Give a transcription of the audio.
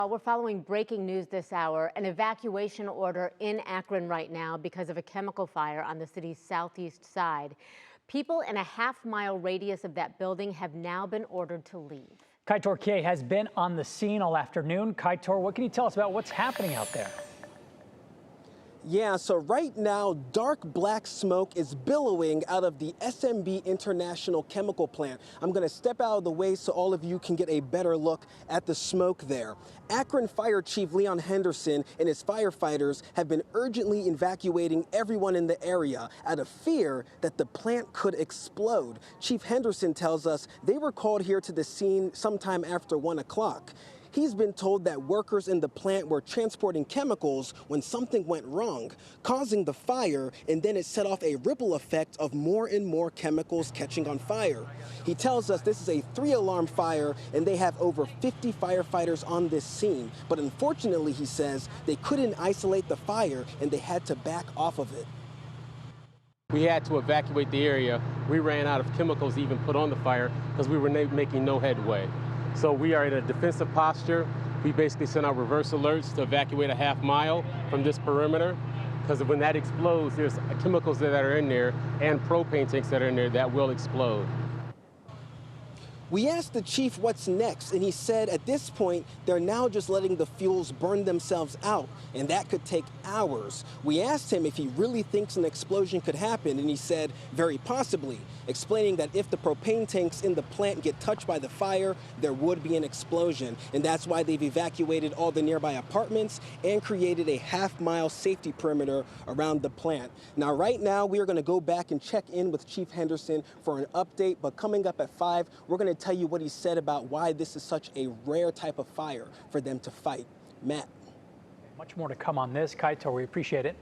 We're following breaking news this hour, an evacuation order in Akron right now because of a chemical fire on the city's southeast side. People in a half-mile radius of that building have now been ordered to leave. Kaitor K has been on the scene all afternoon. Kaitor, what can you tell us about what's happening out there? Yeah, so right now, dark black smoke is billowing out of the SMB International Chemical Plant. I'm going to step out of the way so all of you can get a better look at the smoke there. Akron Fire Chief Leon Henderson and his firefighters have been urgently evacuating everyone in the area out of fear that the plant could explode. Chief Henderson tells us they were called here to the scene sometime after 1 o'clock. He's been told that workers in the plant were transporting chemicals when something went wrong, causing the fire, and then it set off a ripple effect of more and more chemicals catching on fire. He tells us this is a 3-alarm fire and they have over 50 firefighters on this scene. But unfortunately, he says, they couldn't isolate the fire and they had to back off of it. We had to evacuate the area. We ran out of chemicals to even put on the fire because we were making no headway. So we are in a defensive posture. We basically sent out reverse alerts to evacuate a half-mile from this perimeter, because when that explodes, there's chemicals that are in there and propane tanks that are in there that will explode. We asked the chief what's next, and he said at this point, they're now just letting the fuels burn themselves out, and that could take hours. We asked him if he really thinks an explosion could happen, and he said, very possibly, explaining that if the propane tanks in the plant get touched by the fire, there would be an explosion, and that's why they've evacuated all the nearby apartments and created a half-mile safety perimeter around the plant. Now, right now, we are going to go back and check in with Chief Henderson for an update, but coming up at 5, we're going to tell you what he said about why this is such a rare type of fire for them to fight. Matt. Much more to come on this. Kaitor, we appreciate it.